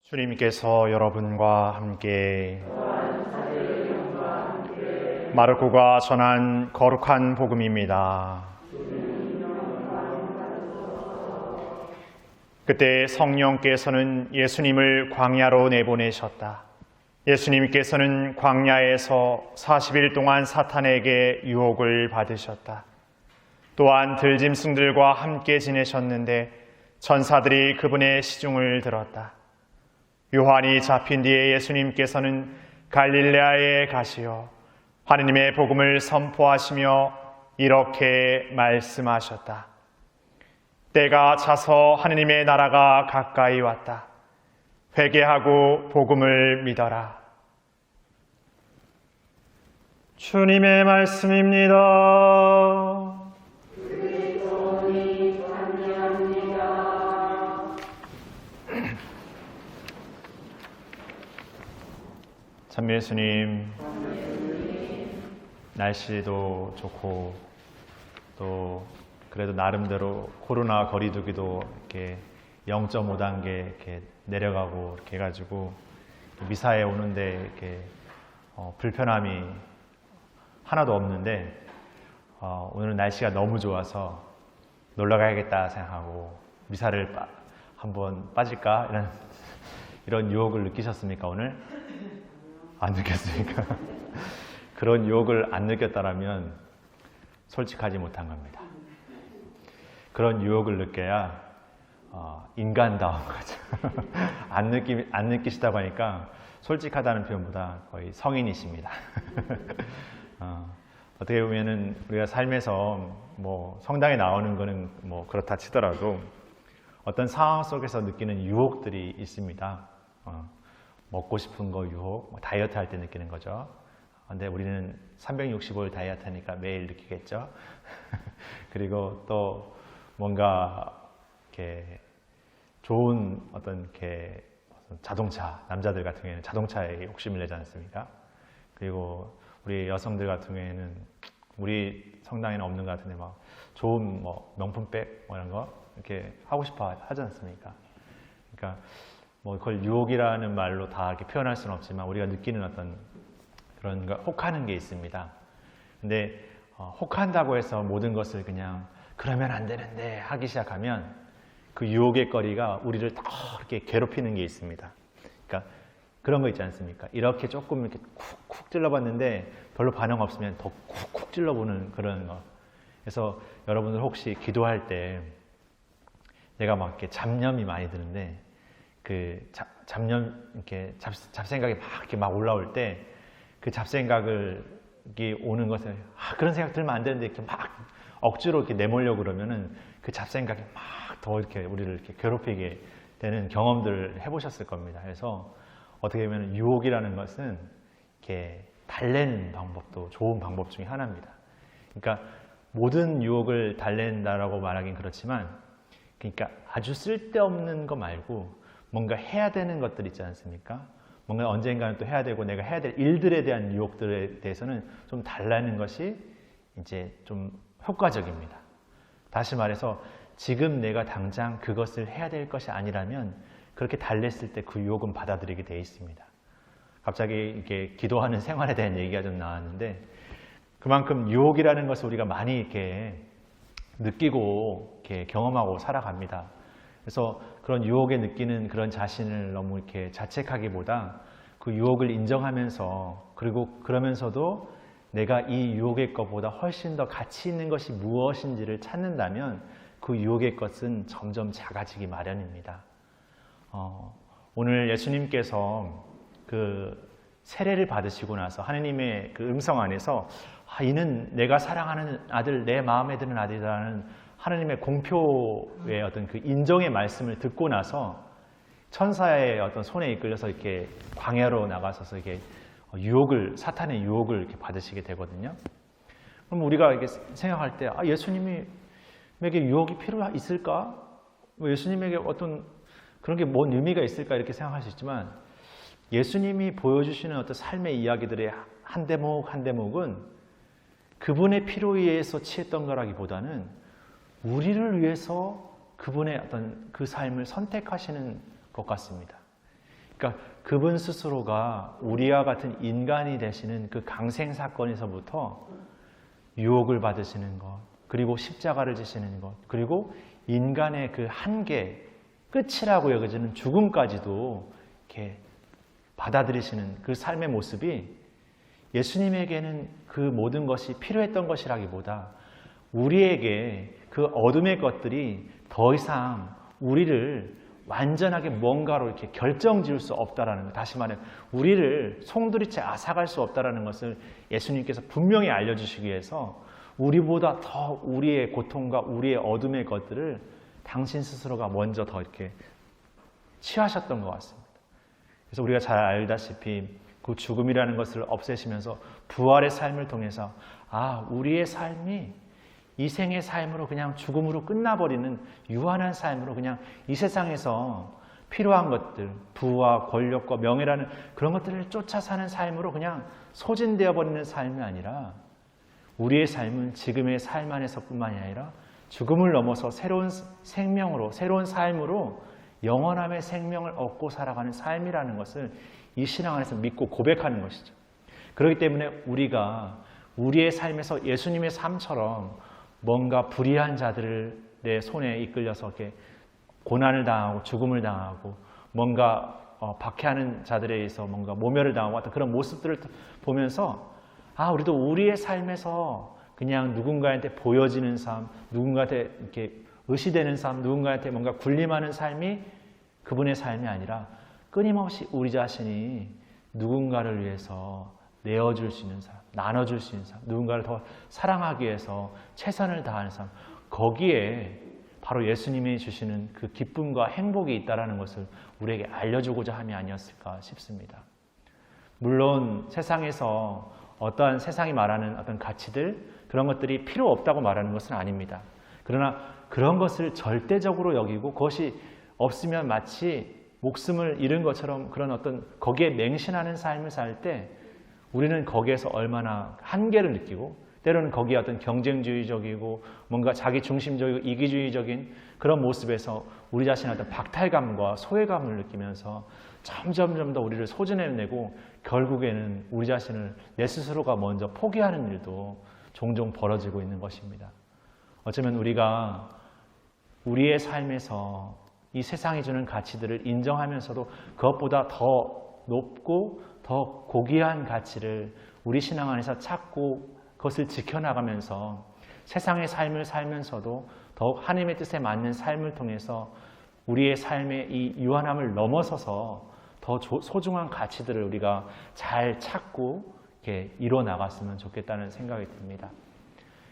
주님께서 여러분과 함께 마르코가 전한 거룩한 복음입니다. 그때 성령께서는 예수님을 광야로 내보내셨다. 예수님께서는 광야에서 40일 동안 사탄에게 유혹을 받으셨다. 또한 들짐승들과 함께 지내셨는데 천사들이 그분의 시중을 들었다. 요한이 잡힌 뒤에 예수님께서는 갈릴레아에 가시어 하느님의 복음을 선포하시며 이렇게 말씀하셨다. 때가 차서 하느님의 나라가 가까이 왔다. 회개하고 복음을 믿어라. 주님의 말씀입니다. 참 예수님, 날씨도 좋고 또 그래도 나름대로 코로나 거리두기도 이렇게 0.5단계 이렇게 내려가고 이렇게 해가지고 미사에 오는데 이렇게 불편함이 하나도 없는데 오늘은 날씨가 너무 좋아서 놀러 가야겠다 생각하고 미사를 한번 빠질까 이런 유혹을 느끼셨습니까 오늘? 안 느꼈습니까? 그런 유혹을 안 느꼈다라면 솔직하지 못한 겁니다. 그런 유혹을 느껴야 인간다운 거죠. 안 느끼시다고 하니까 솔직하다는 표현보다 거의 성인이십니다. 어떻게 보면은 우리가 삶에서 뭐 성당에 나오는 거는 뭐 그렇다 치더라도 어떤 상황 속에서 느끼는 유혹들이 있습니다. 먹고 싶은 거 유혹, 다이어트 할 때 느끼는 거죠. 근데 우리는 365일 다이어트 하니까 매일 느끼겠죠. 그리고 또 뭔가 이렇게 좋은 어떤 이렇게 자동차, 남자들 같은 경우에는 자동차에 욕심을 내지 않습니까? 그리고 우리 여성들 같은 경우에는 우리 성당에는 없는 것 같은데 막 좋은 뭐 명품백 뭐 이런 거 이렇게 하고 싶어 하지 않습니까? 그러니까 뭐 그걸 유혹이라는 말로 다 이렇게 표현할 수는 없지만 우리가 느끼는 어떤 그런 거 혹하는 게 있습니다. 근데 혹한다고 해서 모든 것을 그냥 그러면 안 되는데 하기 시작하면 그 유혹의 거리가 우리를 더 이렇게 괴롭히는 게 있습니다. 그러니까 그런 거 있지 않습니까? 이렇게 조금 이렇게 쿡쿡 찔러봤는데 별로 반응 없으면 더 쿡쿡 찔러보는 그런 거. 그래서 여러분들 혹시 기도할 때 내가 막 이렇게 잡념이 많이 드는데 그 잡념 이렇게 잡생각이 막 이렇게 막 올라올 때 그 잡생각이 오는 것을 그런 생각 들면 안 되는데 이렇게 막 억지로 이렇게 내몰려고 그러면은 그 잡생각이 막 더 이렇게 우리를 이렇게 괴롭히게 되는 경험들을 해보셨을 겁니다. 그래서 어떻게 보면 유혹이라는 것은 이렇게 달래는 방법도 좋은 방법 중에 하나입니다. 그러니까 모든 유혹을 달랜다라고 말하긴 그렇지만, 그러니까 아주 쓸데없는 거 말고 뭔가 해야 되는 것들 있지 않습니까? 뭔가 언젠가는 또 해야 되고 내가 해야 될 일들에 대한 유혹들에 대해서는 좀 달라는 것이 이제 좀 효과적입니다. 다시 말해서 지금 내가 당장 그것을 해야 될 것이 아니라면 그렇게 달랬을 때 그 유혹은 받아들이게 되어 있습니다. 갑자기 이렇게 기도하는 생활에 대한 얘기가 좀 나왔는데 그만큼 유혹이라는 것을 우리가 많이 이렇게 느끼고 이렇게 경험하고 살아갑니다. 그래서 그런 유혹에 느끼는 그런 자신을 너무 이렇게 자책하기보다 그 유혹을 인정하면서 그리고 그러면서도 내가 이 유혹의 것보다 훨씬 더 가치 있는 것이 무엇인지를 찾는다면 그 유혹의 것은 점점 작아지기 마련입니다. 오늘 예수님께서 그 세례를 받으시고 나서 하느님의 그 음성 안에서 이는 내가 사랑하는 아들, 내 마음에 드는 아들이라는 하느님의 공표의 어떤 그 인정의 말씀을 듣고 나서 천사의 어떤 손에 이끌려서 이렇게 광야로 나가서서 이렇게 사탄의 유혹을 이렇게 받으시게 되거든요. 그럼 우리가 이렇게 생각할 때, 예수님에게 유혹이 있을까? 예수님에게 어떤 그런 게 뭔 의미가 있을까? 이렇게 생각할 수 있지만, 예수님이 보여주시는 어떤 삶의 이야기들의 한 대목 한 대목은 그분의 필요에 의해서 취했던 거라기보다는 우리를 위해서 그분의 어떤 그 삶을 선택하시는 것 같습니다. 그러니까 그분 스스로가 우리와 같은 인간이 되시는 그 강생 사건에서부터 유혹을 받으시는 것, 그리고 십자가를 지시는 것, 그리고 인간의 그 한계, 끝이라고 여겨지는 죽음까지도 이렇게 받아들이시는 그 삶의 모습이 예수님에게는 그 모든 것이 필요했던 것이라기보다 우리에게 그 어둠의 것들이 더 이상 우리를 완전하게 뭔가로 이렇게 결정 지을 수 없다라는 것, 다시 말해 우리를 송두리째 앗아갈 수 없다라는 것을 예수님께서 분명히 알려주시기 위해서 우리보다 더 우리의 고통과 우리의 어둠의 것들을 당신 스스로가 먼저 더 이렇게 취하셨던 것 같습니다. 그래서 우리가 잘 알다시피 그 죽음이라는 것을 없애시면서 부활의 삶을 통해서 우리의 삶이 이 생의 삶으로 그냥 죽음으로 끝나버리는 유한한 삶으로 그냥 이 세상에서 필요한 것들, 부와 권력과 명예라는 그런 것들을 쫓아 사는 삶으로 그냥 소진되어 버리는 삶이 아니라 우리의 삶은 지금의 삶 안에서뿐만이 아니라 죽음을 넘어서 새로운 생명으로, 새로운 삶으로 영원함의 생명을 얻고 살아가는 삶이라는 것을 이 신앙 안에서 믿고 고백하는 것이죠. 그렇기 때문에 우리가 우리의 삶에서 예수님의 삶처럼 뭔가 불의한 자들의 손에 이끌려서 이렇게 고난을 당하고 죽음을 당하고 뭔가 박해하는 자들에 의해서 뭔가 모멸을 당하고 어떤 그런 모습들을 보면서 우리도 우리의 삶에서 그냥 누군가한테 보여지는 삶, 누군가한테 이렇게 의시되는 삶, 누군가한테 뭔가 군림하는 삶이 그분의 삶이 아니라 끊임없이 우리 자신이 누군가를 위해서 내어줄 수 있는 삶, 나눠줄 수 있는 삶, 누군가를 더 사랑하기 위해서 최선을 다하는 삶, 거기에 바로 예수님이 주시는 그 기쁨과 행복이 있다는 것을 우리에게 알려주고자 함이 아니었을까 싶습니다. 물론 세상에서 어떠한 세상이 말하는 어떤 가치들, 그런 것들이 필요 없다고 말하는 것은 아닙니다. 그러나 그런 것을 절대적으로 여기고 그것이 없으면 마치 목숨을 잃은 것처럼 그런 어떤 거기에 맹신하는 삶을 살 때 우리는 거기에서 얼마나 한계를 느끼고 때로는 거기에 어떤 경쟁주의적이고 뭔가 자기 중심적이고 이기주의적인 그런 모습에서 우리 자신의 어떤 박탈감과 소외감을 느끼면서 점점 더 우리를 소진해내고 결국에는 우리 자신을 내 스스로가 먼저 포기하는 일도 종종 벌어지고 있는 것입니다. 어쩌면 우리가 우리의 삶에서 이 세상이 주는 가치들을 인정하면서도 그것보다 더 높고 더 고귀한 가치를 우리 신앙 안에서 찾고 그것을 지켜나가면서 세상의 삶을 살면서도 더욱 하나님의 뜻에 맞는 삶을 통해서 우리의 삶의 이 유한함을 넘어서서 더 소중한 가치들을 우리가 잘 찾고 이렇게 이뤄 나갔으면 좋겠다는 생각이 듭니다.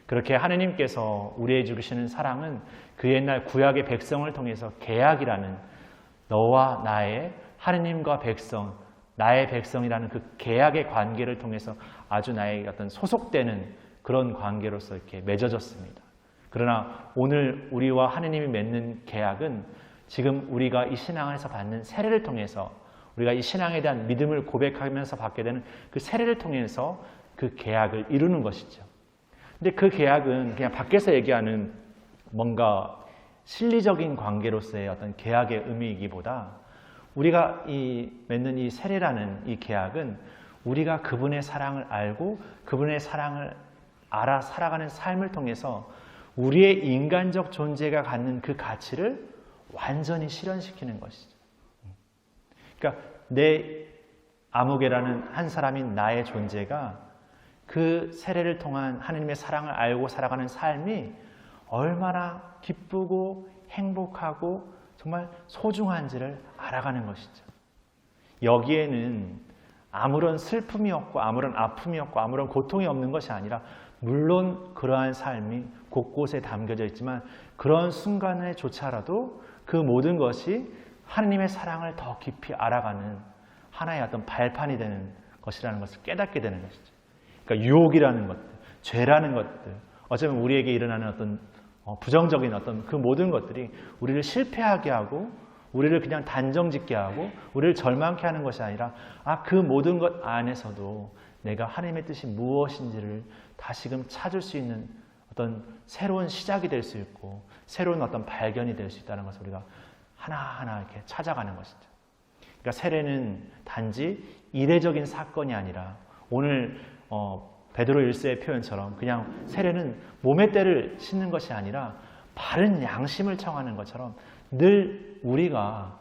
그렇게 하느님께서 우리에게 주시는 사랑은 그 옛날 구약의 백성을 통해서 계약이라는 너와 나의 하느님과 백성, 나의 백성이라는 그 계약의 관계를 통해서 아주 나의 어떤 소속되는 그런 관계로서 이렇게 맺어졌습니다. 그러나 오늘 우리와 하느님이 맺는 계약은 지금 우리가 이 신앙 안에서 받는 세례를 통해서 우리가 이 신앙에 대한 믿음을 고백하면서 받게 되는 그 세례를 통해서 그 계약을 이루는 것이죠. 근데 그 계약은 그냥 밖에서 얘기하는 뭔가 실리적인 관계로서의 어떤 계약의 의미이기보다 우리가 맺는 이 세례라는 이 계약은 우리가 그분의 사랑을 알고 그분의 사랑을 알아 살아가는 삶을 통해서 우리의 인간적 존재가 갖는 그 가치를 완전히 실현시키는 것이죠. 그러니까 내 아무개라는 한 사람인 나의 존재가 그 세례를 통한 하나님의 사랑을 알고 살아가는 삶이 얼마나 기쁘고 행복하고 정말 소중한지를 알아가는 것이죠. 여기에는 아무런 슬픔이 없고 아무런 아픔이 없고 아무런 고통이 없는 것이 아니라 물론 그러한 삶이 곳곳에 담겨져 있지만 그런 순간에조차라도 그 모든 것이 하나님의 사랑을 더 깊이 알아가는 하나의 어떤 발판이 되는 것이라는 것을 깨닫게 되는 것이죠. 그러니까 유혹이라는 것들, 죄라는 것들, 어쩌면 우리에게 일어나는 어떤 부정적인 어떤 그 모든 것들이 우리를 실패하게 하고 우리를 그냥 단정짓게 하고 우리를 절망케 하는 것이 아니라 그 모든 것 안에서도 내가 하나님의 뜻이 무엇인지를 다시금 찾을 수 있는 어떤 새로운 시작이 될 수 있고 새로운 어떤 발견이 될 수 있다는 것을 우리가 하나하나 이렇게 찾아가는 것이죠. 그러니까 세례는 단지 이례적인 사건이 아니라 오늘 베드로 1서의 표현처럼 그냥 세례는 몸에 때를 씻는 것이 아니라 바른 양심을 청하는 것처럼 늘 우리가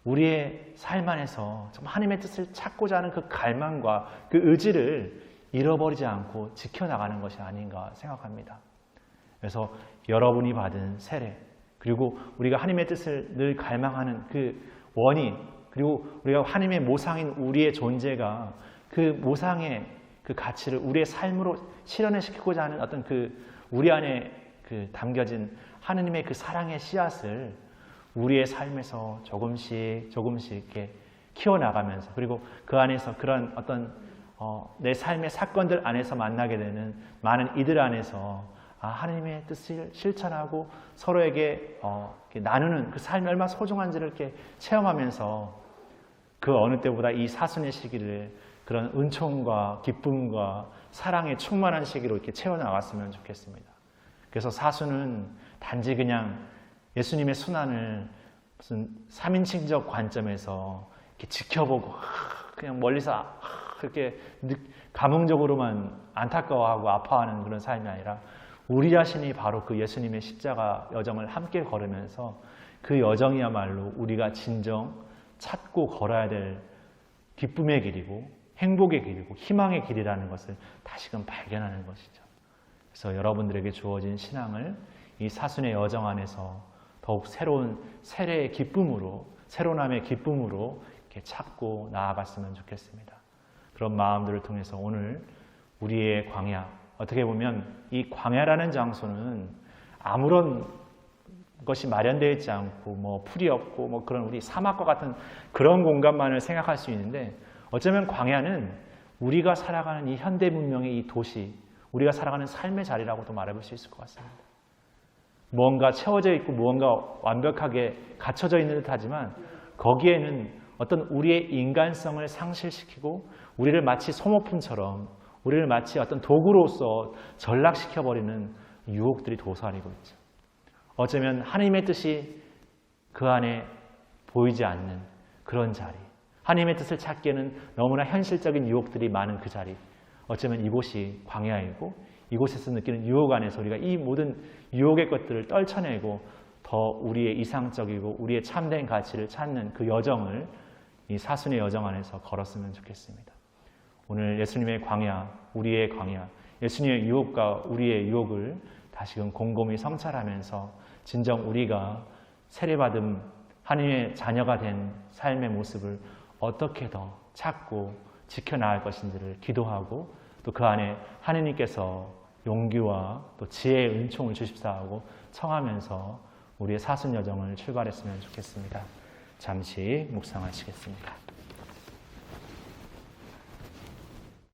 우리의 삶 안에서 정말 하나님의 뜻을 찾고자 하는 그 갈망과 그 의지를 잃어버리지 않고 지켜나가는 것이 아닌가 생각합니다. 그래서 여러분이 받은 세례, 그리고 우리가 하나님의 뜻을 늘 갈망하는 그 원인, 그리고 우리가 하나님의 모상인 우리의 존재가 그 모상의 그 가치를 우리의 삶으로 실현을 시키고자 하는 어떤 그 우리 안에 그 담겨진 하나님의 그 사랑의 씨앗을 우리의 삶에서 조금씩 이렇게 키워나가면서, 그리고 그 안에서 그런 어떤 내 삶의 사건들 안에서 만나게 되는 많은 이들 안에서 하나님의 뜻을 실천하고 서로에게 이렇게 나누는 그 삶이 얼마나 소중한지를 이렇게 체험하면서 그 어느 때보다 이 사순의 시기를 그런 은총과 기쁨과 사랑에 충만한 시기로 이렇게 채워나갔으면 좋겠습니다. 그래서 사순은 단지 그냥 예수님의 순환을 무슨 3인칭적 관점에서 이렇게 지켜보고 그냥 멀리서 그렇게 감흥적으로만 안타까워하고 아파하는 그런 삶이 아니라 우리 자신이 바로 그 예수님의 십자가 여정을 함께 걸으면서 그 여정이야말로 우리가 진정 찾고 걸어야 될 기쁨의 길이고 행복의 길이고 희망의 길이라는 것을 다시금 발견하는 것이죠. 그래서 여러분들에게 주어진 신앙을 이 사순의 여정 안에서 더욱 새로운 세례의 기쁨으로, 새로남의 기쁨으로 이렇게 찾고 나아갔으면 좋겠습니다. 그런 마음들을 통해서 오늘 우리의 광야, 어떻게 보면 이 광야라는 장소는 아무런 것이 마련되어 있지 않고 뭐 풀이 없고 뭐 그런 우리 사막과 같은 그런 공간만을 생각할 수 있는데, 어쩌면 광야는 우리가 살아가는 이 현대 문명의 이 도시, 우리가 살아가는 삶의 자리라고도 말해볼 수 있을 것 같습니다. 무언가 채워져 있고 무언가 완벽하게 갖춰져 있는 듯 하지만 거기에는 어떤 우리의 인간성을 상실시키고 우리를 마치 소모품처럼, 우리를 마치 어떤 도구로서 전락시켜버리는 유혹들이 도사리고 있죠. 어쩌면 하나님의 뜻이 그 안에 보이지 않는 그런 자리, 하나님의 뜻을 찾기에는 너무나 현실적인 유혹들이 많은 그 자리, 어쩌면 이곳이 광야이고 이곳에서 느끼는 유혹 안에서 우리가 이 모든 유혹의 것들을 떨쳐내고 더 우리의 이상적이고 우리의 참된 가치를 찾는 그 여정을 이 사순의 여정 안에서 걸었으면 좋겠습니다. 오늘 예수님의 광야, 우리의 광야, 예수님의 유혹과 우리의 유혹을 다시금 곰곰이 성찰하면서 진정 우리가 세례받은 하나님의 자녀가 된 삶의 모습을 어떻게 더 찾고 지켜나갈 것인지를 기도하고, 또 그 안에 하나님께서 용기와 또 지혜의 은총을 주십사하고 청하면서 우리의 사순 여정을 출발했으면 좋겠습니다. 잠시 묵상하시겠습니다.